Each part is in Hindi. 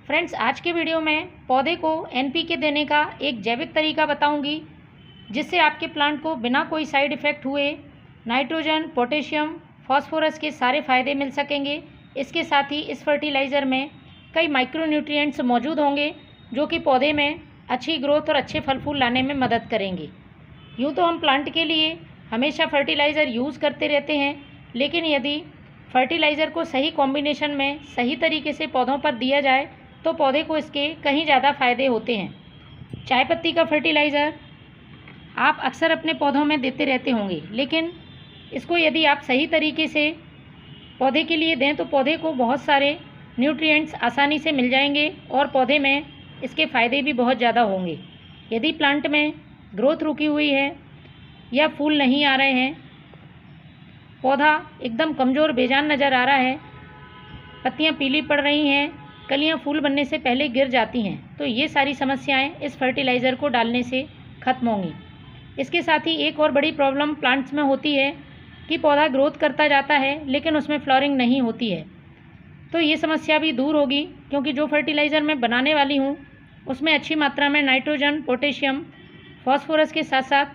फ्रेंड्स, आज के वीडियो में पौधे को एनपीके देने का एक जैविक तरीका बताऊंगी, जिससे आपके प्लांट को बिना कोई साइड इफ़ेक्ट हुए नाइट्रोजन, पोटेशियम, फास्फोरस के सारे फ़ायदे मिल सकेंगे। इसके साथ ही इस फर्टिलाइज़र में कई माइक्रोन्यूट्रिएंट्स मौजूद होंगे जो कि पौधे में अच्छी ग्रोथ और अच्छे फल फूल लाने में मदद करेंगे। यूँ तो हम प्लांट के लिए हमेशा फर्टिलाइज़र यूज़ करते रहते हैं, लेकिन यदि फर्टिलाइज़र को सही कॉम्बिनेशन में सही तरीके से पौधों पर दिया जाए तो पौधे को इसके कहीं ज़्यादा फ़ायदे होते हैं। चाय पत्ती का फर्टिलाइज़र आप अक्सर अपने पौधों में देते रहते होंगे, लेकिन इसको यदि आप सही तरीके से पौधे के लिए दें तो पौधे को बहुत सारे न्यूट्रिएंट्स आसानी से मिल जाएंगे और पौधे में इसके फ़ायदे भी बहुत ज़्यादा होंगे। यदि प्लांट में ग्रोथ रुकी हुई है या फूल नहीं आ रहे हैं, पौधा एकदम कमज़ोर बेजान नज़र आ रहा है, पत्तियां पीली पड़ रही हैं, कलियां फूल बनने से पहले गिर जाती हैं, तो ये सारी समस्याएं इस फर्टिलाइज़र को डालने से ख़त्म होंगी। इसके साथ ही एक और बड़ी प्रॉब्लम प्लांट्स में होती है कि पौधा ग्रोथ करता जाता है लेकिन उसमें फ्लावरिंग नहीं होती है। तो ये समस्या भी दूर होगी, क्योंकि जो फर्टिलाइज़र मैं बनाने वाली हूँ उसमें अच्छी मात्रा में नाइट्रोजन, पोटेशियम, फॉस्फोरस के साथ साथ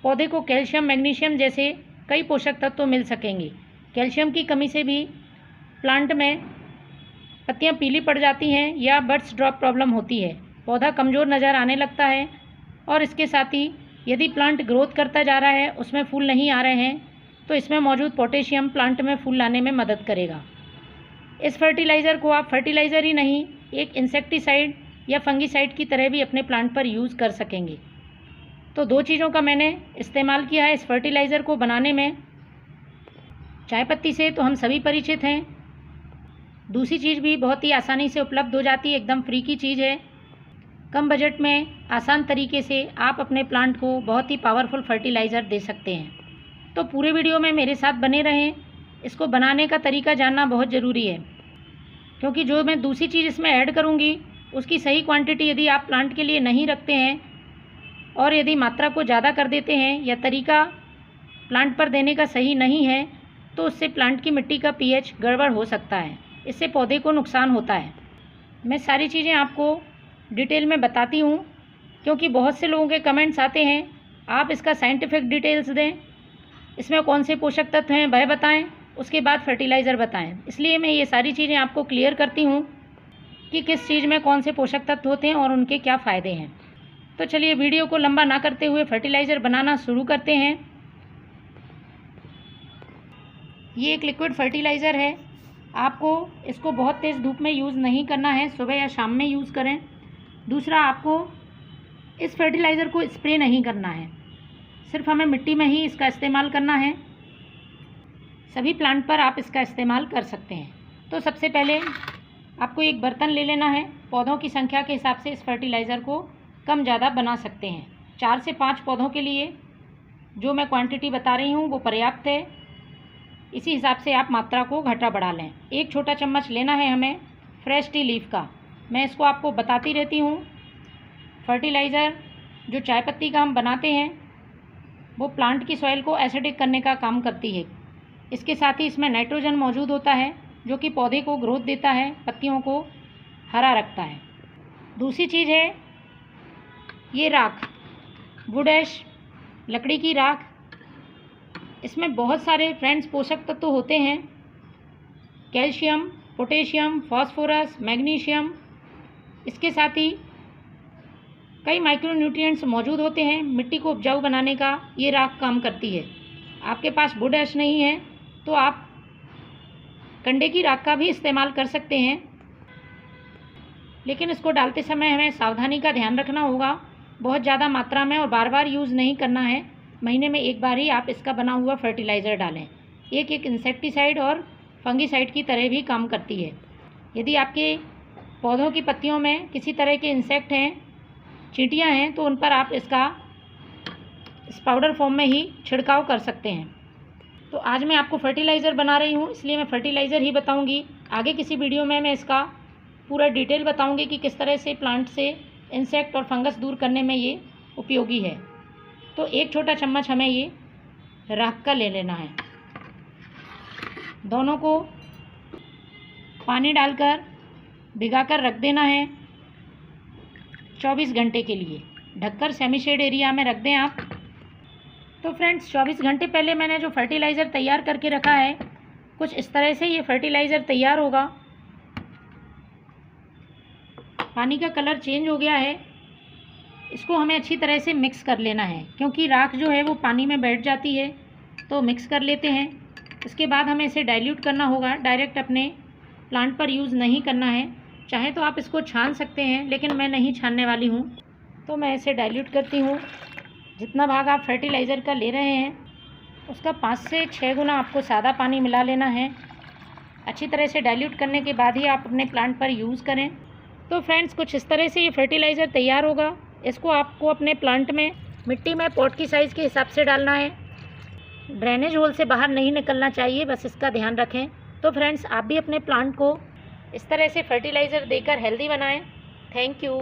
पौधे को कैल्शियम, मैग्नीशियम जैसे कई पोषक तत्व मिल सकेंगे। कैल्शियम की कमी से भी प्लांट में पत्तियां पीली पड़ जाती हैं या बड्स ड्रॉप प्रॉब्लम होती है, पौधा कमज़ोर नज़र आने लगता है। और इसके साथ ही यदि प्लांट ग्रोथ करता जा रहा है, उसमें फूल नहीं आ रहे हैं, तो इसमें मौजूद पोटेशियम प्लांट में फूल लाने में मदद करेगा। इस फर्टिलाइज़र को आप फर्टिलाइज़र ही नहीं, एक इंसेक्टिसाइड या फंगिसाइड की तरह भी अपने प्लांट पर यूज़ कर सकेंगे। तो दो चीज़ों का मैंने इस्तेमाल किया है इस फर्टिलाइज़र को बनाने में। चाय पत्ती से तो हम सभी परिचित हैं, दूसरी चीज़ भी बहुत ही आसानी से उपलब्ध हो जाती है, एकदम फ्री की चीज़ है। कम बजट में आसान तरीके से आप अपने प्लांट को बहुत ही पावरफुल फर्टिलाइज़र दे सकते हैं। तो पूरे वीडियो में मेरे साथ बने रहें। इसको बनाने का तरीका जानना बहुत ज़रूरी है, क्योंकि जो मैं दूसरी चीज़ इसमें ऐड करूँगी उसकी सही क्वांटिटी यदि आप प्लांट के लिए नहीं रखते हैं और यदि मात्रा को ज़्यादा कर देते हैं या तरीका प्लांट पर देने का सही नहीं है, तो उससे प्लांट की मिट्टी का पीएच गड़बड़ हो सकता है, इससे पौधे को नुकसान होता है। मैं सारी चीज़ें आपको डिटेल में बताती हूँ, क्योंकि बहुत से लोगों के कमेंट्स आते हैं आप इसका साइंटिफिक डिटेल्स दें, इसमें कौन से पोषक तत्व हैं वह बताएं, उसके बाद फर्टिलाइज़र बताएं। इसलिए मैं ये सारी चीज़ें आपको क्लियर करती हूँ कि किस चीज़ में कौन से पोषक तत्व होते हैं और उनके क्या फ़ायदे हैं। तो चलिए वीडियो को लंबा ना करते हुए फर्टिलाइज़र बनाना शुरू करते हैं। ये एक लिक्विड फर्टिलाइज़र है, आपको इसको बहुत तेज़ धूप में यूज़ नहीं करना है, सुबह या शाम में यूज़ करें। दूसरा, आपको इस फर्टिलाइज़र को स्प्रे नहीं करना है, सिर्फ हमें मिट्टी में ही इसका इस्तेमाल करना है। सभी प्लांट पर आप इसका इस्तेमाल कर सकते हैं। तो सबसे पहले आपको एक बर्तन ले लेना है। पौधों की संख्या के हिसाब से इस फर्टिलाइज़र को कम ज़्यादा बना सकते हैं। 4 से 5 पौधों के लिए जो मैं क्वांटिटी बता रही हूँ वो पर्याप्त है। इसी हिसाब से आप मात्रा को घटा बढ़ा लें। 1 छोटा चम्मच लेना है हमें फ्रेश टी लीफ का। मैं इसको आपको बताती रहती हूँ। फर्टिलाइज़र जो चाय पत्ती का हम बनाते हैं वो प्लांट की सॉइल को एसिडिक करने का काम करती है। इसके साथ ही इसमें नाइट्रोजन मौजूद होता है जो कि पौधे को ग्रोथ देता है, पत्तियों को हरा रखता है। दूसरी चीज़ है ये राख, वुड ऐश, लकड़ी की राख। इसमें बहुत सारे फ्रेंड्स पोषक तत्व तो होते हैं, कैल्शियम, पोटेशियम, फास्फोरस, मैग्नीशियम। इसके साथ ही कई माइक्रोन्यूट्रिएंट्स मौजूद होते हैं। मिट्टी को उपजाऊ बनाने का ये राख काम करती है। आपके पास वुड ऐश नहीं है तो आप कंडे की राख का भी इस्तेमाल कर सकते हैं, लेकिन इसको डालते समय हमें सावधानी का ध्यान रखना होगा। बहुत ज़्यादा मात्रा में और बार बार यूज़ नहीं करना है। महीने में एक बार ही आप इसका बना हुआ फर्टिलाइज़र डालें। एक इंसेक्टिसाइड और फंगिसाइड की तरह भी काम करती है। यदि आपके पौधों की पत्तियों में किसी तरह के इंसेक्ट हैं, चींटियाँ हैं, तो उन पर आप इसका इस पाउडर फॉर्म में ही छिड़काव कर सकते हैं। तो आज मैं आपको फर्टिलाइज़र बना रही हूँ, इसलिए मैं फर्टिलाइज़र ही बताऊँगी। आगे किसी वीडियो में मैं इसका पूरा डिटेल बताऊँगी कि किस तरह से प्लांट से इंसेक्ट और फंगस दूर करने में ये उपयोगी है। तो 1 छोटा चम्मच हमें ये राख का ले लेना है। दोनों को पानी डालकर भिगाकर रख देना है 24 घंटे के लिए। ढककर सेमी शेड एरिया में रख दें आप। तो फ्रेंड्स 24 घंटे पहले मैंने जो फर्टिलाइज़र तैयार करके रखा है, कुछ इस तरह से ये फर्टिलाइज़र तैयार होगा। पानी का कलर चेंज हो गया है। इसको हमें अच्छी तरह से मिक्स कर लेना है, क्योंकि राख जो है वो पानी में बैठ जाती है। तो मिक्स कर लेते हैं। इसके बाद हमें इसे डाइल्यूट करना होगा। डायरेक्ट अपने प्लांट पर यूज़ नहीं करना है। चाहे तो आप इसको छान सकते हैं, लेकिन मैं नहीं छानने वाली हूँ। तो मैं इसे डाइल्यूट करती हूँ। जितना भाग आप फर्टिलाइज़र का ले रहे हैं, उसका 5 से 6 गुना आपको सादा पानी मिला लेना है। अच्छी तरह से डाइल्यूट करने के बाद ही आप अपने प्लांट पर यूज़ करें। तो फ्रेंड्स कुछ इस तरह से ये फर्टिलाइज़र तैयार होगा। इसको आपको अपने प्लांट में मिट्टी में पॉट की साइज़ के हिसाब से डालना है। ड्रेनेज होल से बाहर नहीं निकलना चाहिए, बस इसका ध्यान रखें। तो फ्रेंड्स आप भी अपने प्लांट को इस तरह से फर्टिलाइज़र देकर हेल्दी बनाएं। Thank you.